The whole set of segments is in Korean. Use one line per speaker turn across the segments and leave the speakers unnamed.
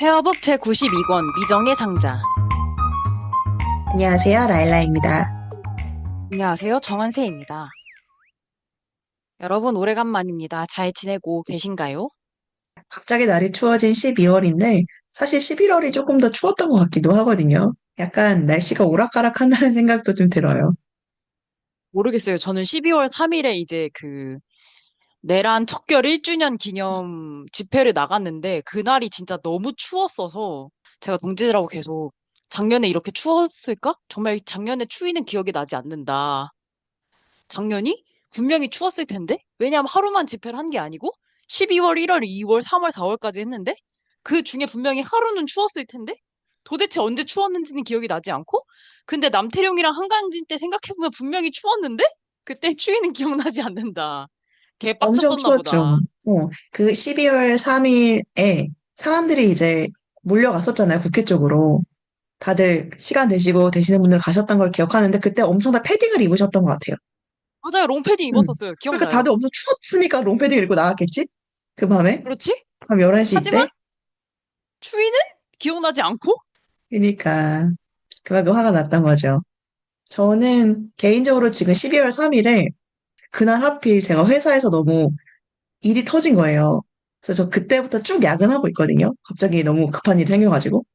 헤어북 제92권 미정의 상자.
안녕하세요. 라일라입니다.
안녕하세요. 정한세입니다. 여러분 오래간만입니다. 잘 지내고 계신가요?
갑자기 날이 추워진 12월인데, 사실 11월이 조금 더 추웠던 것 같기도 하거든요. 약간 날씨가 오락가락한다는 생각도 좀 들어요.
모르겠어요. 저는 12월 3일에 이제 내란 척결 1주년 기념 집회를 나갔는데 그날이 진짜 너무 추웠어서 제가 동지들하고 계속 작년에 이렇게 추웠을까? 정말 작년에 추위는 기억이 나지 않는다. 작년이 분명히 추웠을 텐데? 왜냐하면 하루만 집회를 한 게 아니고 12월, 1월, 2월, 3월, 4월까지 했는데 그 중에 분명히 하루는 추웠을 텐데? 도대체 언제 추웠는지는 기억이 나지 않고 근데 남태령이랑 한강진 때 생각해보면 분명히 추웠는데? 그때 추위는 기억나지 않는다. 개
엄청
빡쳤었나
추웠죠.
보다.
그 12월 3일에 사람들이 이제 몰려갔었잖아요. 국회 쪽으로. 다들 시간 되시고 되시는 분들 가셨던 걸 기억하는데, 그때 엄청 다 패딩을 입으셨던 것 같아요.
맞아요. 롱패딩
음.
입었었어요.
그러니까
기억나요.
다들 엄청 추웠으니까 롱패딩 입고 나갔겠지? 그 밤에?
그렇지?
밤 11시
하지만
이때?
추위는 기억나지 않고
그러니까 그만큼 화가 났던 거죠. 저는 개인적으로 지금 12월 3일에 그날 하필 제가 회사에서 너무 일이 터진 거예요. 그래서 저 그때부터 쭉 야근하고 있거든요. 갑자기 너무 급한 일이 생겨가지고.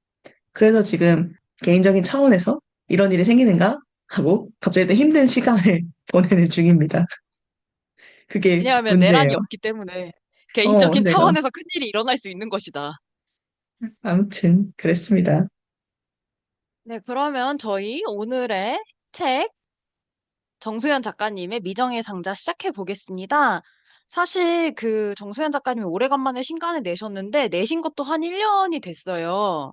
그래서 지금 개인적인 차원에서 이런 일이 생기는가 하고 갑자기 또 힘든 시간을 보내는 중입니다. 그게
왜냐하면 내란이
문제예요.
없기 때문에 개인적인
제가
차원에서 큰일이 일어날 수 있는 것이다.
아무튼 그랬습니다.
네, 그러면 저희 오늘의 책 정수현 작가님의 미정의 상자 시작해 보겠습니다. 사실 정수현 작가님이 오래간만에 신간을 내셨는데 내신 것도 한 1년이 됐어요.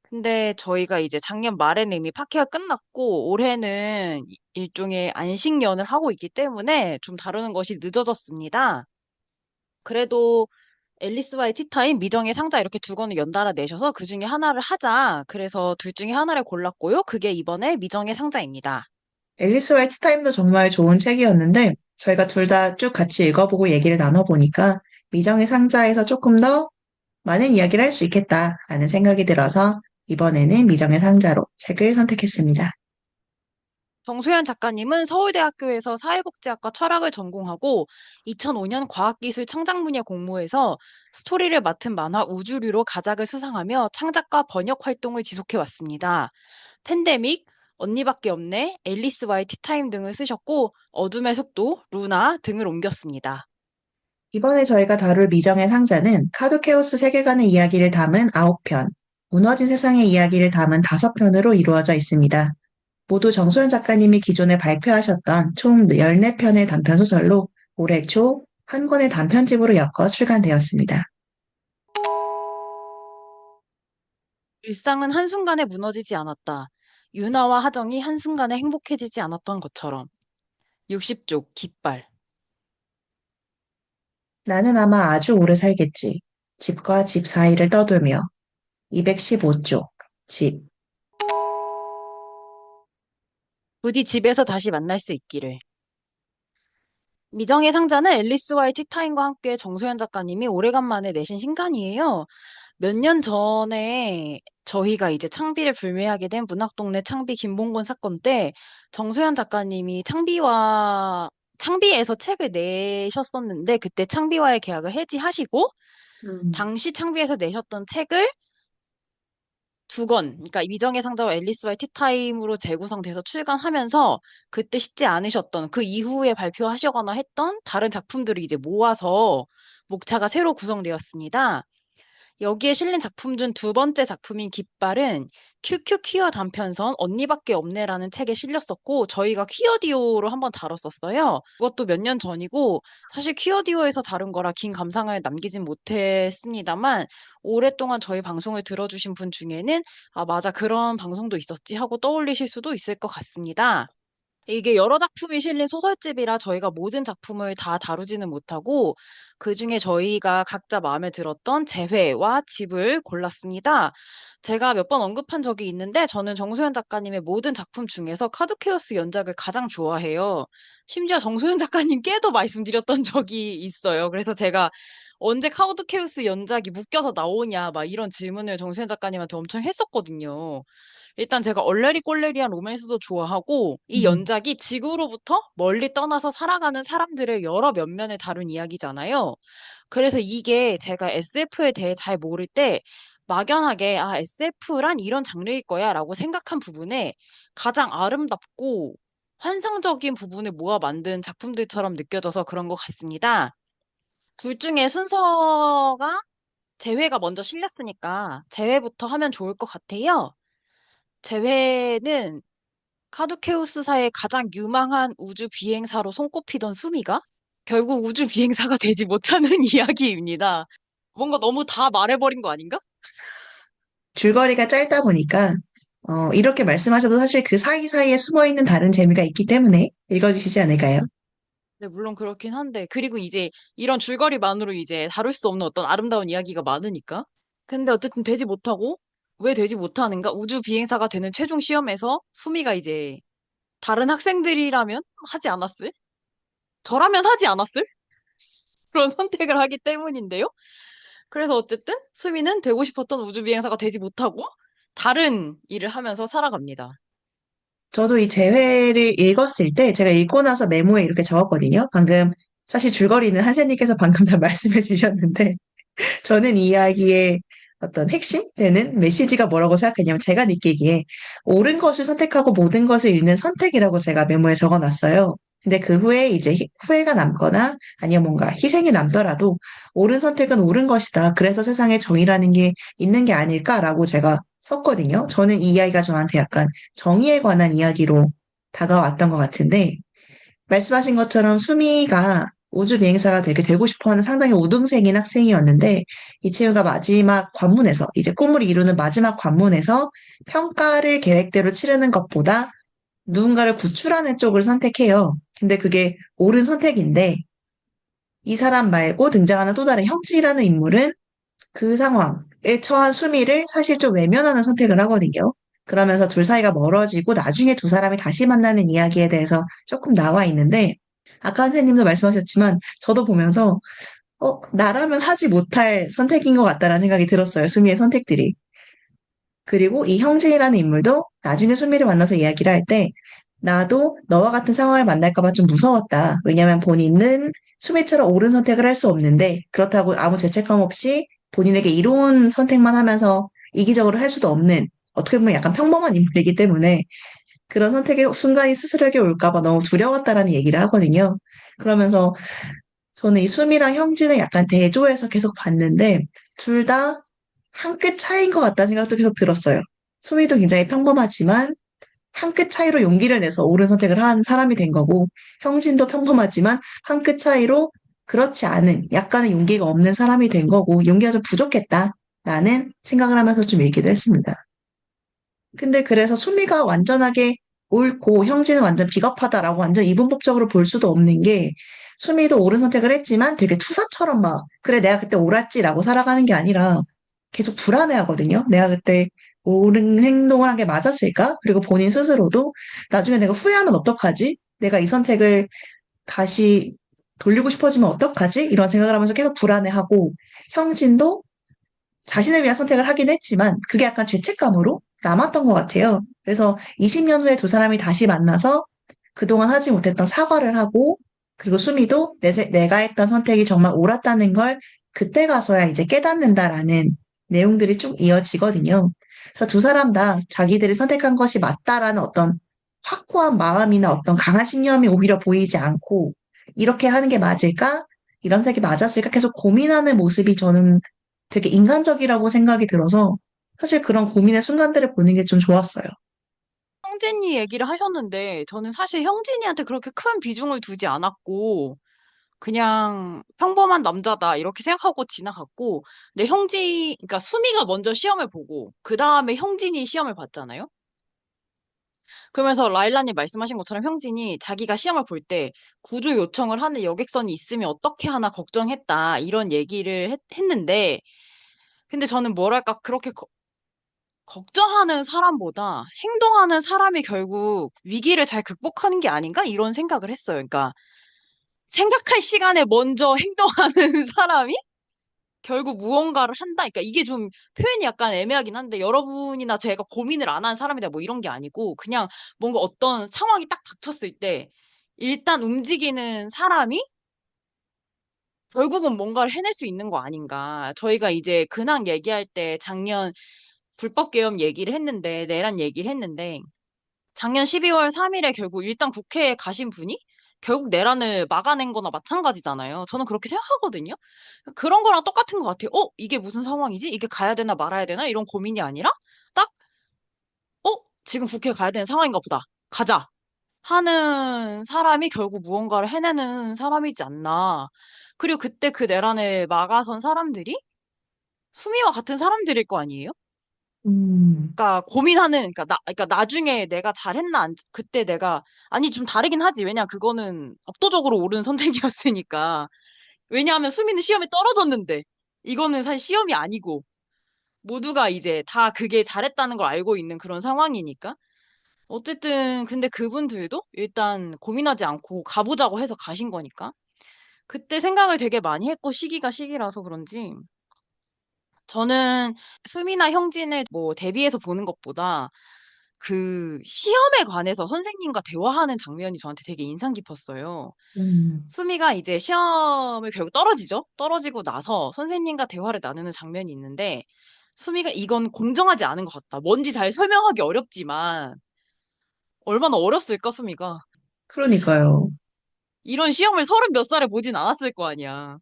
근데 저희가 이제 작년 말에는 이미 파케가 끝났고 올해는 일종의 안식년을 하고 있기 때문에 좀 다루는 것이 늦어졌습니다. 그래도 앨리스와의 티타임, 미정의 상자 이렇게 두 권을 연달아 내셔서 그 중에 하나를 하자. 그래서 둘 중에 하나를 골랐고요. 그게 이번에 미정의 상자입니다.
앨리스와의 티타임도 정말 좋은 책이었는데 저희가 둘 다 쭉 같이 읽어보고 얘기를 나눠보니까 미정의 상자에서 조금 더 많은 이야기를 할 수 있겠다라는 생각이 들어서 이번에는 미정의 상자로 책을 선택했습니다.
정소연 작가님은 서울대학교에서 사회복지학과 철학을 전공하고 2005년 과학기술 창작분야 공모에서 스토리를 맡은 만화 우주류로 가작을 수상하며 창작과 번역 활동을 지속해 왔습니다. 팬데믹, 언니밖에 없네, 앨리스와의 티타임 등을 쓰셨고 어둠의 속도, 루나 등을 옮겼습니다.
이번에 저희가 다룰 미정의 상자는 카두케오스 세계관의 이야기를 담은 9편, 무너진 세상의 이야기를 담은 5편으로 이루어져 있습니다. 모두 정소연 작가님이 기존에 발표하셨던 총 14편의 단편소설로 올해 초 한 권의 단편집으로 엮어 출간되었습니다.
일상은 한순간에 무너지지 않았다. 유나와 하정이 한순간에 행복해지지 않았던 것처럼. 60쪽 깃발.
나는 아마 아주 오래 살겠지. 집과 집 사이를 떠돌며. 215쪽. 집.
부디 집에서 다시 만날 수 있기를. 미정의 상자는 앨리스와의 티타임과 함께 정소연 작가님이 오래간만에 내신 신간이에요. 몇 년 전에 저희가 이제 창비를 불매하게 된 문학동네 창비 김봉곤 사건 때 정소연 작가님이 창비에서 책을 내셨었는데 그때 창비와의 계약을 해지하시고
음.
당시 창비에서 내셨던 책을 두 권, 그러니까 미정의 상자와 앨리스와의 티타임으로 재구성돼서 출간하면서 그때 싣지 않으셨던 그 이후에 발표하시거나 했던 다른 작품들을 이제 모아서 목차가 새로 구성되었습니다. 여기에 실린 작품 중 두 번째 작품인 깃발은 큐큐 퀴어 단편선 언니밖에 없네라는 책에 실렸었고 저희가 퀴어디오로 한번 다뤘었어요. 그것도 몇 년 전이고 사실 퀴어디오에서 다룬 거라 긴 감상을 남기진 못했습니다만 오랫동안 저희 방송을 들어주신 분 중에는 아 맞아 그런 방송도 있었지 하고 떠올리실 수도 있을 것 같습니다. 이게 여러 작품이 실린 소설집이라 저희가 모든 작품을 다 다루지는 못하고 그중에 저희가 각자 마음에 들었던 재회와 집을 골랐습니다. 제가 몇 번 언급한 적이 있는데 저는 정소연 작가님의 모든 작품 중에서 카두케오스 연작을 가장 좋아해요. 심지어 정소연 작가님께도 말씀드렸던 적이 있어요. 그래서 제가 언제 카우드케우스 연작이 묶여서 나오냐, 막 이런 질문을 정수현 작가님한테 엄청 했었거든요. 일단 제가 얼레리 꼴레리한 로맨스도 좋아하고 이
음.
연작이 지구로부터 멀리 떠나서 살아가는 사람들의 여러 면면을 다룬 이야기잖아요. 그래서 이게 제가 SF에 대해 잘 모를 때 막연하게 아, SF란 이런 장르일 거야 라고 생각한 부분에 가장 아름답고 환상적인 부분을 모아 만든 작품들처럼 느껴져서 그런 것 같습니다. 둘 중에 순서가 재회가 먼저 실렸으니까 재회부터 하면 좋을 것 같아요. 재회는 카두케우스사의 가장 유망한 우주 비행사로 손꼽히던 수미가 결국 우주 비행사가 되지 못하는 이야기입니다. 뭔가 너무 다 말해버린 거 아닌가?
줄거리가 짧다 보니까, 이렇게 말씀하셔도 사실 그 사이사이에 숨어 있는 다른 재미가 있기 때문에 읽어주시지 않을까요?
네, 물론 그렇긴 한데, 그리고 이제 이런 줄거리만으로 이제 다룰 수 없는 어떤 아름다운 이야기가 많으니까. 근데 어쨌든 되지 못하고, 왜 되지 못하는가? 우주 비행사가 되는 최종 시험에서 수미가 이제 다른 학생들이라면 하지 않았을? 저라면 하지 않았을? 그런 선택을 하기 때문인데요. 그래서 어쨌든 수미는 되고 싶었던 우주 비행사가 되지 못하고 다른 일을 하면서 살아갑니다.
저도 이 재회를 읽었을 때 제가 읽고 나서 메모에 이렇게 적었거든요. 방금 사실 줄거리는 한세님께서 방금 다 말씀해 주셨는데 저는 이 이야기의 어떤 핵심 되는 메시지가 뭐라고 생각했냐면 제가 느끼기에 옳은 것을 선택하고 모든 것을 잃는 선택이라고 제가 메모에 적어놨어요. 근데 그 후에 이제 후회가 남거나 아니면 뭔가 희생이 남더라도 옳은 선택은 옳은 것이다. 그래서 세상에 정의라는 게 있는 게 아닐까라고 제가 썼거든요. 저는 이 이야기가 저한테 약간 정의에 관한 이야기로 다가왔던 것 같은데 말씀하신 것처럼 수미가 우주 비행사가 되게 되고 싶어 하는 상당히 우등생인 학생이었는데 이 친구가 마지막 관문에서 이제 꿈을 이루는 마지막 관문에서 평가를 계획대로 치르는 것보다 누군가를 구출하는 쪽을 선택해요. 근데 그게 옳은 선택인데 이 사람 말고 등장하는 또 다른 형지라는 인물은 그 상황에 처한 수미를 사실 좀 외면하는 선택을 하거든요. 그러면서 둘 사이가 멀어지고 나중에 두 사람이 다시 만나는 이야기에 대해서 조금 나와 있는데, 아까 선생님도 말씀하셨지만, 저도 보면서, 나라면 하지 못할 선택인 것 같다라는 생각이 들었어요. 수미의 선택들이. 그리고 이 형진이라는 인물도 나중에 수미를 만나서 이야기를 할 때, 나도 너와 같은 상황을 만날까 봐 좀 무서웠다. 왜냐면 본인은 수미처럼 옳은 선택을 할 수 없는데, 그렇다고 아무 죄책감 없이 본인에게 이로운 선택만 하면서 이기적으로 할 수도 없는, 어떻게 보면 약간 평범한 인물이기 때문에, 그런 선택의 순간이 스스로에게 올까 봐 너무 두려웠다라는 얘기를 하거든요. 그러면서 저는 이 수미랑 형진을 약간 대조해서 계속 봤는데, 둘 다 한 끗 차이인 것 같다는 생각도 계속 들었어요. 수미도 굉장히 평범하지만, 한 끗 차이로 용기를 내서 옳은 선택을 한 사람이 된 거고, 형진도 평범하지만, 한 끗 차이로 그렇지 않은, 약간의 용기가 없는 사람이 된 거고, 용기가 좀 부족했다라는 생각을 하면서 좀 읽기도 했습니다. 근데 그래서 수미가 완전하게 옳고 형진은 완전 비겁하다라고 완전 이분법적으로 볼 수도 없는 게 수미도 옳은 선택을 했지만 되게 투사처럼 막 그래 내가 그때 옳았지라고 살아가는 게 아니라 계속 불안해하거든요. 내가 그때 옳은 행동을 한 게 맞았을까? 그리고 본인 스스로도 나중에 내가 후회하면 어떡하지? 내가 이 선택을 다시 돌리고 싶어지면 어떡하지? 이런 생각을 하면서 계속 불안해하고 형진도 자신을 위한 선택을 하긴 했지만 그게 약간 죄책감으로 남았던 것 같아요. 그래서 20년 후에 두 사람이 다시 만나서 그동안 하지 못했던 사과를 하고 그리고 수미도 내가 했던 선택이 정말 옳았다는 걸 그때 가서야 이제 깨닫는다라는 내용들이 쭉 이어지거든요. 그래서 두 사람 다 자기들이 선택한 것이 맞다라는 어떤 확고한 마음이나 어떤 강한 신념이 오히려 보이지 않고 이렇게 하는 게 맞을까? 이런 선택이 맞았을까? 계속 고민하는 모습이 저는 되게 인간적이라고 생각이 들어서 사실 그런 고민의 순간들을 보는 게 좀 좋았어요.
형진이 얘기를 하셨는데 저는 사실 형진이한테 그렇게 큰 비중을 두지 않았고 그냥 평범한 남자다 이렇게 생각하고 지나갔고 근데 그러니까 수미가 먼저 시험을 보고 그 다음에 형진이 시험을 봤잖아요. 그러면서 라일라님 말씀하신 것처럼 형진이 자기가 시험을 볼 때 구조 요청을 하는 여객선이 있으면 어떻게 하나 걱정했다 이런 얘기를 했는데 근데 저는 뭐랄까 그렇게 걱정하는 사람보다 행동하는 사람이 결국 위기를 잘 극복하는 게 아닌가 이런 생각을 했어요. 그러니까 생각할 시간에 먼저 행동하는 사람이 결국 무언가를 한다. 그러니까 이게 좀 표현이 약간 애매하긴 한데 여러분이나 제가 고민을 안 한 사람이다 뭐 이런 게 아니고 그냥 뭔가 어떤 상황이 딱 닥쳤을 때 일단 움직이는 사람이 결국은 뭔가를 해낼 수 있는 거 아닌가. 저희가 이제 근황 얘기할 때 작년 불법 계엄 얘기를 했는데 내란 얘기를 했는데 작년 12월 3일에 결국 일단 국회에 가신 분이 결국 내란을 막아낸 거나 마찬가지잖아요. 저는 그렇게 생각하거든요. 그런 거랑 똑같은 것 같아요. 이게 무슨 상황이지? 이게 가야 되나 말아야 되나? 이런 고민이 아니라 딱, 지금 국회에 가야 되는 상황인가 보다. 가자. 하는 사람이 결국 무언가를 해내는 사람이지 않나. 그리고 그때 그 내란을 막아선 사람들이 수미와 같은 사람들일 거 아니에요?
음,
그러니까 고민하는 그러니까 나중에 내가 잘했나 그때 내가 아니 좀 다르긴 하지. 왜냐 그거는 압도적으로 옳은 선택이었으니까. 왜냐하면 수미는 시험에 떨어졌는데 이거는 사실 시험이 아니고 모두가 이제 다 그게 잘했다는 걸 알고 있는 그런 상황이니까. 어쨌든 근데 그분들도 일단 고민하지 않고 가보자고 해서 가신 거니까. 그때 생각을 되게 많이 했고 시기가 시기라서 그런지 저는 수미나 형진을 뭐 대비해서 보는 것보다 그 시험에 관해서 선생님과 대화하는 장면이 저한테 되게 인상 깊었어요.
음,
수미가 이제 시험을 결국 떨어지죠. 떨어지고 나서 선생님과 대화를 나누는 장면이 있는데 수미가 이건 공정하지 않은 것 같다. 뭔지 잘 설명하기 어렵지만 얼마나 어렸을까, 수미가.
그러니까요.
이런 시험을 30몇 살에 보진 않았을 거 아니야.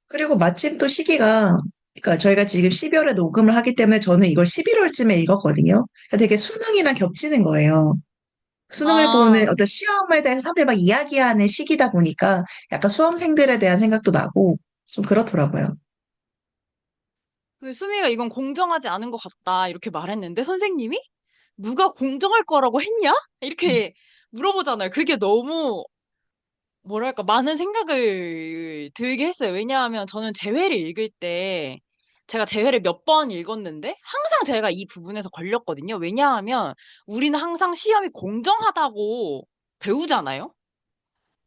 그리고 마침 또 시기가, 그러니까 저희가 지금 12월에 녹음을 하기 때문에 저는 이걸 11월쯤에 읽었거든요. 그러니까 되게 수능이랑 겹치는 거예요. 수능을 보는
아,
어떤 시험에 대해서 사람들이 막 이야기하는 시기다 보니까 약간 수험생들에 대한 생각도 나고 좀 그렇더라고요.
그 수미가 이건 공정하지 않은 것 같다. 이렇게 말했는데 선생님이 누가 공정할 거라고 했냐? 이렇게 물어보잖아요. 그게 너무 뭐랄까, 많은 생각을 들게 했어요. 왜냐하면 저는 재회를 읽을 때, 제가 재회를 몇 번 읽었는데, 항상 제가 이 부분에서 걸렸거든요. 왜냐하면, 우리는 항상 시험이 공정하다고 배우잖아요?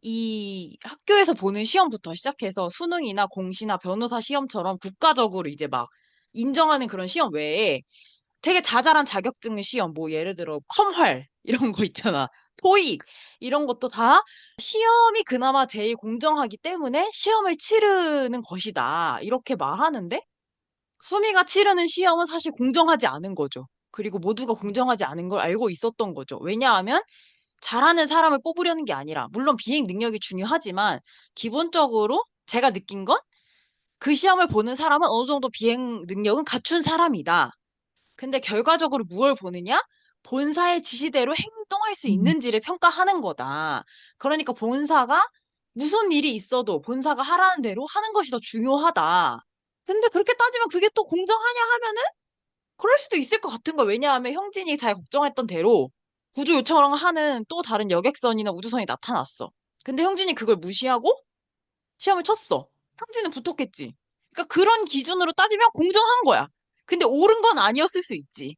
이 학교에서 보는 시험부터 시작해서 수능이나 공시나 변호사 시험처럼 국가적으로 이제 막 인정하는 그런 시험 외에 되게 자잘한 자격증 시험, 뭐 예를 들어 컴활 이런 거 있잖아. 토익 이런 것도 다 시험이 그나마 제일 공정하기 때문에 시험을 치르는 것이다. 이렇게 말하는데 수미가 치르는 시험은 사실 공정하지 않은 거죠. 그리고 모두가 공정하지 않은 걸 알고 있었던 거죠. 왜냐하면 잘하는 사람을 뽑으려는 게 아니라 물론 비행 능력이 중요하지만 기본적으로 제가 느낀 건 그 시험을 보는 사람은 어느 정도 비행 능력은 갖춘 사람이다. 근데 결과적으로 무엇을 보느냐? 본사의 지시대로 행동할 수
음,
있는지를 평가하는 거다. 그러니까 본사가 무슨 일이 있어도 본사가 하라는 대로 하는 것이 더 중요하다. 근데 그렇게 따지면 그게 또 공정하냐 하면은 그럴 수도 있을 것 같은 거야. 왜냐하면 형진이 잘 걱정했던 대로 구조 요청을 하는 또 다른 여객선이나 우주선이 나타났어. 근데 형진이 그걸 무시하고 시험을 쳤어. 형진은 붙었겠지. 그러니까 그런 기준으로 따지면 공정한 거야. 근데 옳은 건 아니었을 수 있지.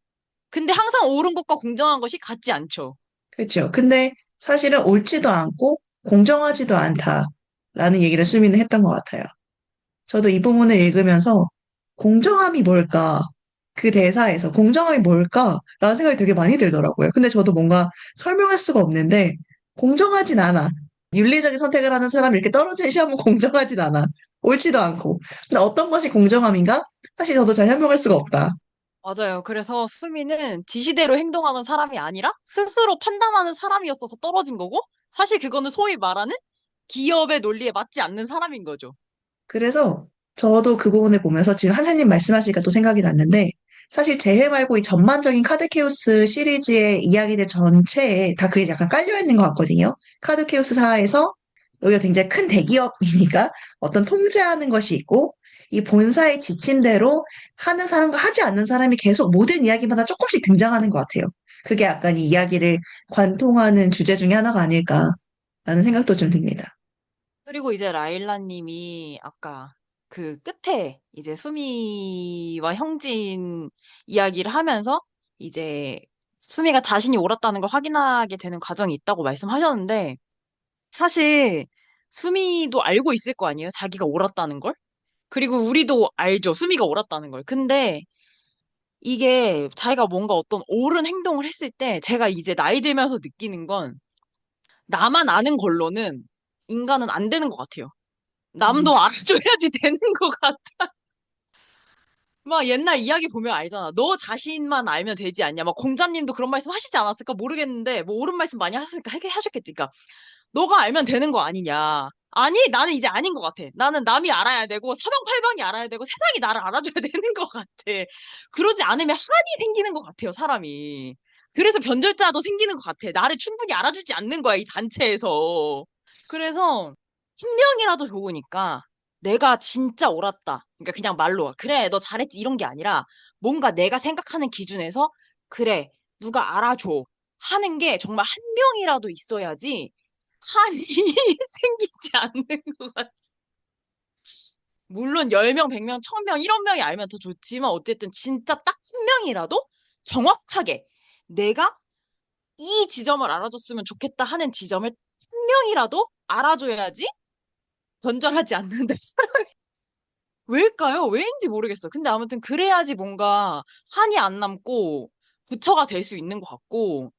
근데 항상 옳은 것과 공정한 것이 같지 않죠.
그렇죠. 근데 사실은 옳지도 않고 공정하지도 않다라는 얘기를 수미는 했던 것 같아요. 저도 이 부분을 읽으면서 공정함이 뭘까? 그 대사에서 공정함이 뭘까? 라는 생각이 되게 많이 들더라고요. 근데 저도 뭔가 설명할 수가 없는데 공정하진 않아. 윤리적인 선택을 하는 사람이 이렇게 떨어진 시험은 공정하진 않아. 옳지도 않고. 근데 어떤 것이 공정함인가? 사실 저도 잘 설명할 수가 없다.
맞아요. 그래서 수미는 지시대로 행동하는 사람이 아니라 스스로 판단하는 사람이었어서 떨어진 거고, 사실 그거는 소위 말하는 기업의 논리에 맞지 않는 사람인 거죠.
그래서 저도 그 부분을 보면서 지금 한사님 말씀하시니까 또 생각이 났는데 사실 재해 말고 이 전반적인 카드케오스 시리즈의 이야기들 전체에 다 그게 약간 깔려 있는 것 같거든요. 카드케오스사에서 여기가 굉장히 큰 대기업이니까 어떤 통제하는 것이 있고 이 본사의 지침대로 하는 사람과 하지 않는 사람이 계속 모든 이야기마다 조금씩 등장하는 것 같아요. 그게 약간 이 이야기를 관통하는 주제 중에 하나가 아닐까라는 생각도 좀 듭니다.
그리고 이제 라일라 님이 아까 그 끝에 이제 수미와 형진 이야기를 하면서 이제 수미가 자신이 옳았다는 걸 확인하게 되는 과정이 있다고 말씀하셨는데, 사실 수미도 알고 있을 거 아니에요? 자기가 옳았다는 걸? 그리고 우리도 알죠. 수미가 옳았다는 걸. 근데 이게 자기가 뭔가 어떤 옳은 행동을 했을 때 제가 이제 나이 들면서 느끼는 건 나만 아는 걸로는 인간은 안 되는 것 같아요.
음.
남도 알아줘야지 되는 것 같아. 막 옛날 이야기 보면 알잖아. 너 자신만 알면 되지 않냐. 막 공자님도 그런 말씀 하시지 않았을까 모르겠는데 뭐 옳은 말씀 많이 하셨으니까 하셨겠지. 그러니까 너가 알면 되는 거 아니냐. 아니, 나는 이제 아닌 것 같아. 나는 남이 알아야 되고, 사방팔방이 알아야 되고, 세상이 나를 알아줘야 되는 것 같아. 그러지 않으면 한이 생기는 것 같아요, 사람이. 그래서 변절자도 생기는 것 같아. 나를 충분히 알아주지 않는 거야, 이 단체에서. 그래서, 한 명이라도 좋으니까, 내가 진짜 옳았다. 그러니까 그냥 말로, 그래, 너 잘했지, 이런 게 아니라, 뭔가 내가 생각하는 기준에서, 그래, 누가 알아줘. 하는 게 정말 한 명이라도 있어야지, 한이 생기지 않는 것 같아. 물론 10명, 100명, 1000명, 1억 명이 알면 더 좋지만 어쨌든 진짜 딱 한 명이라도 정확하게 내가 이 지점을 알아줬으면 좋겠다 하는 지점을 한 명이라도 알아줘야지 변절하지 않는다. 왜일까요? 왜인지 모르겠어. 근데 아무튼 그래야지 뭔가 한이 안 남고 부처가 될 수 있는 것 같고.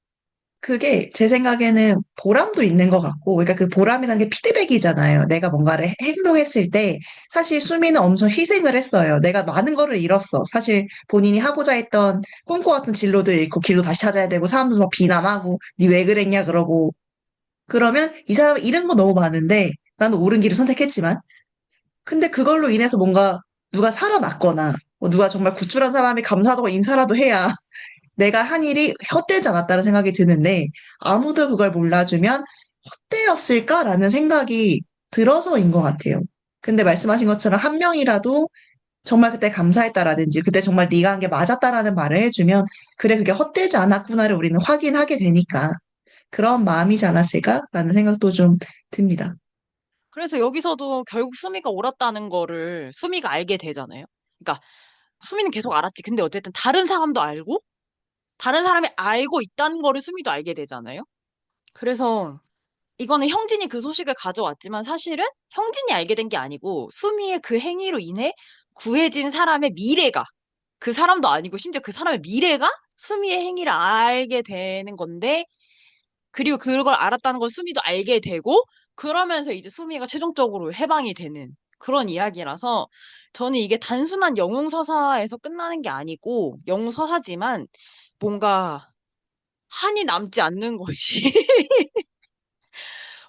그게 제 생각에는 보람도 있는 것 같고, 그러니까 그 보람이라는 게 피드백이잖아요. 내가 뭔가를 행동했을 때, 사실 수미는 엄청 희생을 했어요. 내가 많은 거를 잃었어. 사실 본인이 하고자 했던 꿈꿔왔던 진로도 잃고, 길도 다시 찾아야 되고, 사람도 막 비난하고, 니 왜 그랬냐, 그러고. 그러면 이 사람 잃은 거 너무 많은데, 나는 옳은 길을 선택했지만, 근데 그걸로 인해서 뭔가 누가 살아났거나, 뭐 누가 정말 구출한 사람이 감사하다고 인사라도 해야 내가 한 일이 헛되지 않았다는 생각이 드는데 아무도 그걸 몰라주면 헛되었을까라는 생각이 들어서인 것 같아요. 근데 말씀하신 것처럼 한 명이라도 정말 그때 감사했다라든지 그때 정말 네가 한 게 맞았다라는 말을 해주면 그래 그게 헛되지 않았구나를 우리는 확인하게 되니까 그런 마음이지 않았을까라는 생각도 좀 듭니다.
그래서 여기서도 결국 수미가 옳았다는 거를 수미가 알게 되잖아요. 그러니까 수미는 계속 알았지. 근데 어쨌든 다른 사람도 알고 다른 사람이 알고 있다는 거를 수미도 알게 되잖아요. 그래서 이거는 형진이 그 소식을 가져왔지만 사실은 형진이 알게 된 게 아니고 수미의 그 행위로 인해 구해진 사람의 미래가 그 사람도 아니고 심지어 그 사람의 미래가 수미의 행위를 알게 되는 건데 그리고 그걸 알았다는 걸 수미도 알게 되고 그러면서 이제 수미가 최종적으로 해방이 되는 그런 이야기라서 저는 이게 단순한 영웅서사에서 끝나는 게 아니고 영웅서사지만 뭔가 한이 남지 않는 것이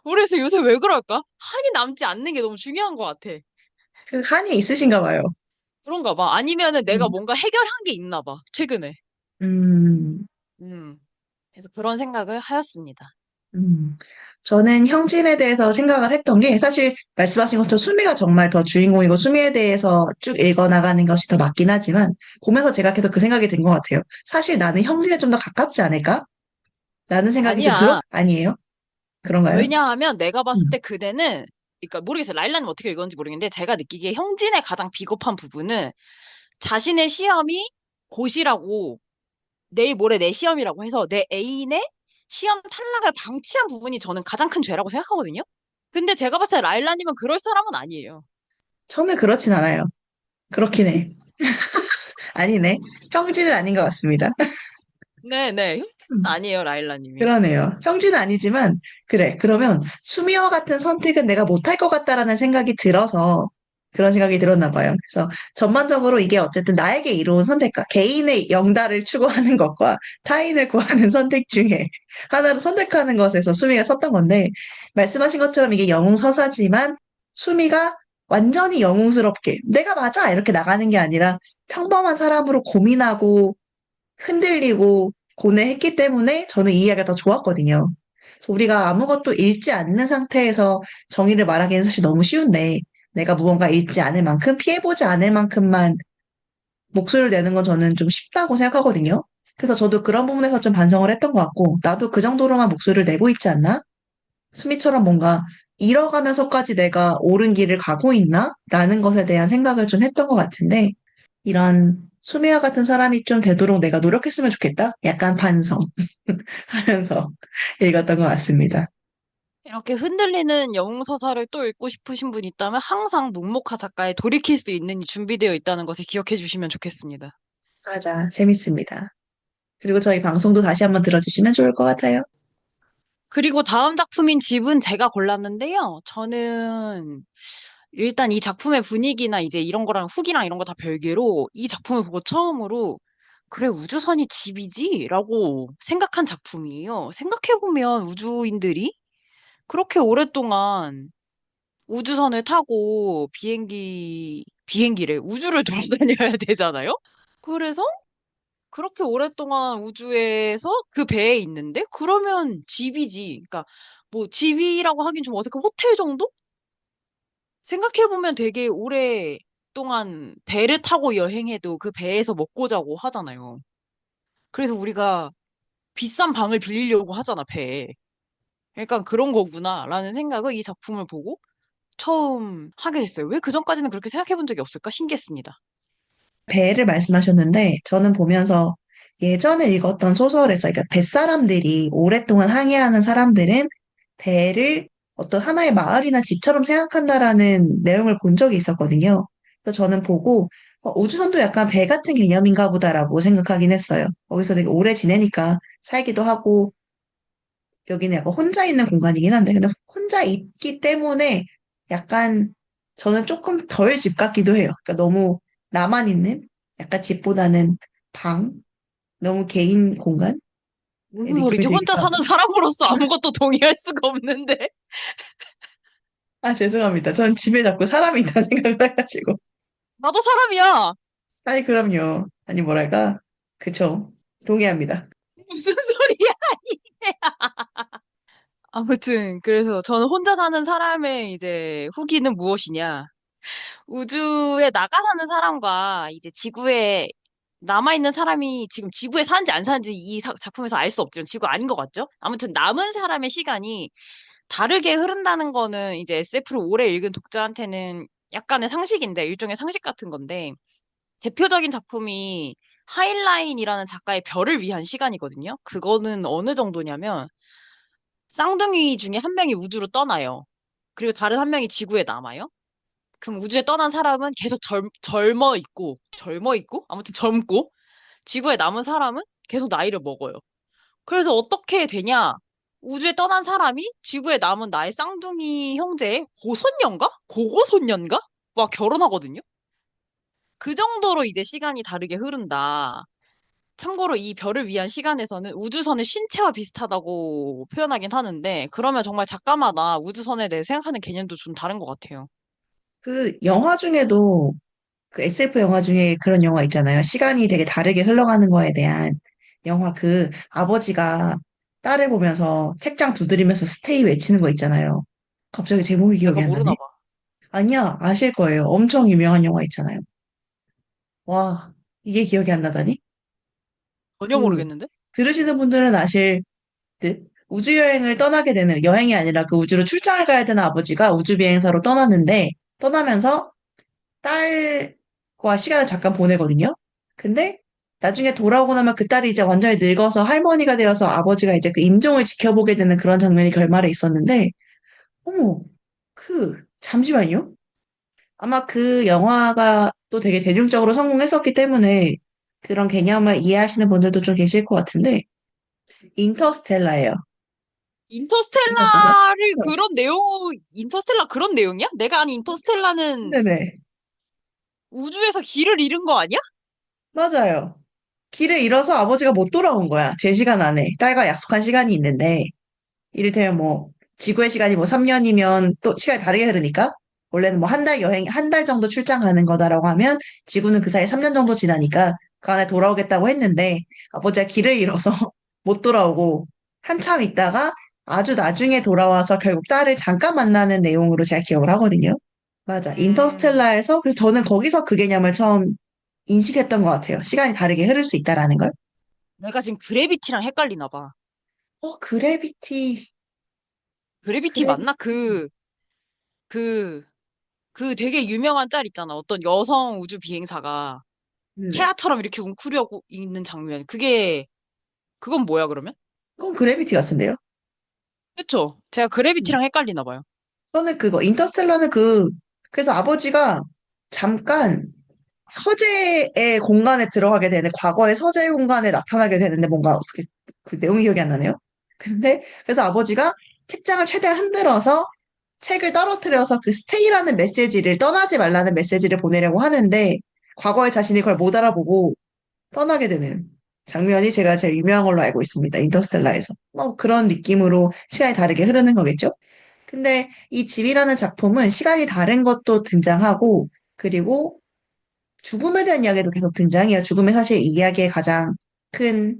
그래서 요새 왜 그럴까? 한이 남지 않는 게 너무 중요한 것 같아.
그 한이 있으신가 봐요.
그런가 봐. 아니면은 내가
음,
뭔가 해결한 게 있나 봐. 최근에.
음,
음. 그래서 그런 생각을 하였습니다.
음. 저는 형진에 대해서 생각을 했던 게 사실 말씀하신 것처럼 수미가 정말 더 주인공이고 수미에 대해서 쭉 읽어나가는 것이 더 맞긴 하지만 보면서 제가 계속 그 생각이 든 것 같아요. 사실 나는 형진에 좀 더 가깝지 않을까? 라는 생각이 좀
아니야.
아니에요? 그런가요?
왜냐하면 내가
음.
봤을 때 그대는, 그러니까 모르겠어요. 라일라님 어떻게 읽었는지 모르겠는데 제가 느끼기에 형진의 가장 비겁한 부분은 자신의 시험이 고시라고 내일 모레 내 시험이라고 해서 내 애인의 시험 탈락을 방치한 부분이 저는 가장 큰 죄라고 생각하거든요. 근데 제가 봤을 때 라일라님은 그럴 사람은 아니에요.
저는 그렇진 않아요. 그렇긴 해. 아니네. 형진은 아닌 것 같습니다.
네네. 형진은 아니에요, 라일라님이.
그러네요. 형제는 아니지만, 그래. 그러면 수미와 같은 선택은 내가 못할 것 같다라는 생각이 들어서 그런 생각이 들었나 봐요. 그래서 전반적으로 이게 어쨌든 나에게 이로운 선택과 개인의 영달을 추구하는 것과 타인을 구하는 선택 중에 하나를 선택하는 것에서 수미가 섰던 건데, 말씀하신 것처럼 이게 영웅서사지만 수미가 완전히 영웅스럽게 내가 맞아! 이렇게 나가는 게 아니라 평범한 사람으로 고민하고 흔들리고 고뇌했기 때문에 저는 이 이야기가 더 좋았거든요. 그래서 우리가 아무것도 읽지 않는 상태에서 정의를 말하기는 사실 너무 쉬운데 내가 무언가 읽지 않을 만큼 피해보지 않을 만큼만 목소리를 내는 건 저는 좀 쉽다고 생각하거든요. 그래서 저도 그런 부분에서 좀 반성을 했던 것 같고 나도 그 정도로만 목소리를 내고 있지 않나? 수미처럼 뭔가 잃어가면서까지 내가 옳은 길을 가고 있나? 라는 것에 대한 생각을 좀 했던 것 같은데 이런 수미와 같은 사람이 좀 되도록 내가 노력했으면 좋겠다? 약간 반성 하면서 읽었던 것 같습니다.
이렇게 흔들리는 영웅서사를 또 읽고 싶으신 분 있다면 항상 문목화 작가의 돌이킬 수 있는 이 준비되어 있다는 것을 기억해 주시면 좋겠습니다.
맞아, 재밌습니다. 그리고 저희 방송도 다시 한번 들어주시면 좋을 것 같아요.
그리고 다음 작품인 집은 제가 골랐는데요. 저는 일단 이 작품의 분위기나 이제 이런 거랑 후기랑 이런 거 다 별개로 이 작품을 보고 처음으로 그래, 우주선이 집이지? 라고 생각한 작품이에요. 생각해보면 우주인들이 그렇게 오랫동안 우주선을 타고 비행기래. 우주를 돌아다녀야 되잖아요? 그래서 그렇게 오랫동안 우주에서 그 배에 있는데 그러면 집이지. 그러니까 뭐 집이라고 하긴 좀 어색한 호텔 정도? 생각해보면 되게 오랫동안 배를 타고 여행해도 그 배에서 먹고 자고 하잖아요. 그래서 우리가 비싼 방을 빌리려고 하잖아, 배에. 약간 그런 거구나라는 생각을 이 작품을 보고 처음 하게 됐어요. 왜 그전까지는 그렇게 생각해 본 적이 없을까 신기했습니다.
배를 말씀하셨는데, 저는 보면서 예전에 읽었던 소설에서, 그러니까 뱃사람들이 오랫동안 항해하는 사람들은 배를 어떤 하나의 마을이나 집처럼 생각한다라는 내용을 본 적이 있었거든요. 그래서 저는 보고, 우주선도 약간 배 같은 개념인가 보다라고 생각하긴 했어요. 거기서 되게 오래 지내니까 살기도 하고, 여기는 약간 혼자 있는 공간이긴 한데, 근데 혼자 있기 때문에 약간 저는 조금 덜 집 같기도 해요. 그러니까 너무 나만 있는 약간 집보다는 방, 너무 개인 공간의
무슨
느낌이
소리지? 혼자
들기도
사는
하고.
사람으로서 아무것도 동의할 수가 없는데.
아, 죄송합니다. 전 집에 자꾸 사람이 있다 생각을 해가지고.
나도 사람이야.
아니, 그럼요. 아니, 뭐랄까. 그쵸. 동의합니다.
무슨 소리야? 아무튼 그래서 저는 혼자 사는 사람의 이제 후기는 무엇이냐? 우주에 나가 사는 사람과 이제 지구에 남아있는 사람이 지금 지구에 사는지 안 사는지 이 작품에서 알 수 없지만 지구 아닌 것 같죠? 아무튼 남은 사람의 시간이 다르게 흐른다는 거는 이제 SF를 오래 읽은 독자한테는 약간의 상식인데, 일종의 상식 같은 건데, 대표적인 작품이 하일라인이라는 작가의 별을 위한 시간이거든요. 그거는 어느 정도냐면, 쌍둥이 중에 한 명이 우주로 떠나요. 그리고 다른 한 명이 지구에 남아요. 그럼 우주에 떠난 사람은 계속 젊어 있고, 아무튼 젊고, 지구에 남은 사람은 계속 나이를 먹어요. 그래서 어떻게 되냐? 우주에 떠난 사람이 지구에 남은 나의 쌍둥이 형제의 고손녀인가? 고고손녀인가? 와, 결혼하거든요? 그 정도로 이제 시간이 다르게 흐른다. 참고로 이 별을 위한 시간에서는 우주선의 신체와 비슷하다고 표현하긴 하는데, 그러면 정말 작가마다 우주선에 대해 생각하는 개념도 좀 다른 것 같아요.
그 영화 중에도 그 SF 영화 중에 그런 영화 있잖아요. 시간이 되게 다르게 흘러가는 거에 대한 영화 그 아버지가 딸을 보면서 책장 두드리면서 스테이 외치는 거 있잖아요. 갑자기 제목이 기억이
내가
안
모르나
나네.
봐.
아니야, 아실 거예요. 엄청 유명한 영화 있잖아요. 와, 이게 기억이 안 나다니?
전혀
그
모르겠는데?
들으시는 분들은 아실 듯 우주 여행을 떠나게 되는 여행이 아니라 그 우주로 출장을 가야 되는 아버지가 우주 비행사로 떠나는데 떠나면서 딸과 시간을 잠깐 보내거든요. 근데 나중에 돌아오고 나면 그 딸이 이제 완전히 늙어서 할머니가 되어서 아버지가 이제 그 임종을 지켜보게 되는 그런 장면이 결말에 있었는데, 어머, 잠시만요. 아마 그 영화가 또 되게 대중적으로 성공했었기 때문에 그런 개념을 이해하시는 분들도 좀 계실 것 같은데, 인터스텔라예요. 보셨어요?
인터스텔라를
네.
인터스텔라 그런 내용이야? 내가 아는 인터스텔라는
네네.
우주에서 길을 잃은 거 아니야?
맞아요. 길을 잃어서 아버지가 못 돌아온 거야. 제 시간 안에. 딸과 약속한 시간이 있는데, 이를테면 뭐, 지구의 시간이 뭐 3년이면 또 시간이 다르게 흐르니까, 원래는 뭐 한 달 여행, 한 달 정도 출장 가는 거다라고 하면, 지구는 그 사이에 3년 정도 지나니까, 그 안에 돌아오겠다고 했는데, 아버지가 길을 잃어서 못 돌아오고, 한참 있다가 아주 나중에 돌아와서 결국 딸을 잠깐 만나는 내용으로 제가 기억을 하거든요. 맞아.
음,
인터스텔라에서, 그래서 저는 거기서 그 개념을 처음 인식했던 것 같아요. 시간이 다르게 흐를 수 있다라는 걸.
내가 지금 그래비티랑 헷갈리나 봐.
그래비티,
그래비티 맞나?
그래비티.
그, 그 되게 유명한 짤 있잖아. 어떤 여성 우주 비행사가
네네.
태아처럼 이렇게 웅크려고 있는 장면. 그건 뭐야, 그러면?
그건 그래비티 같은데요?
그쵸? 제가 그래비티랑 헷갈리나 봐요.
저는 그거, 인터스텔라는 그래서 아버지가 잠깐 서재의 공간에 들어가게 되는, 과거의 서재의 공간에 나타나게 되는데 뭔가 어떻게, 그 내용이 기억이 안 나네요? 근데, 그래서 아버지가 책장을 최대한 흔들어서 책을 떨어뜨려서 그 스테이라는 메시지를, 떠나지 말라는 메시지를 보내려고 하는데, 과거의 자신이 그걸 못 알아보고 떠나게 되는 장면이 제가 제일 유명한 걸로 알고 있습니다. 인터스텔라에서. 뭐 그런 느낌으로 시간이 다르게 흐르는 거겠죠? 근데 이 집이라는 작품은 시간이 다른 것도 등장하고, 그리고 죽음에 대한 이야기도 계속 등장해요. 죽음이 사실 이 이야기의 가장 큰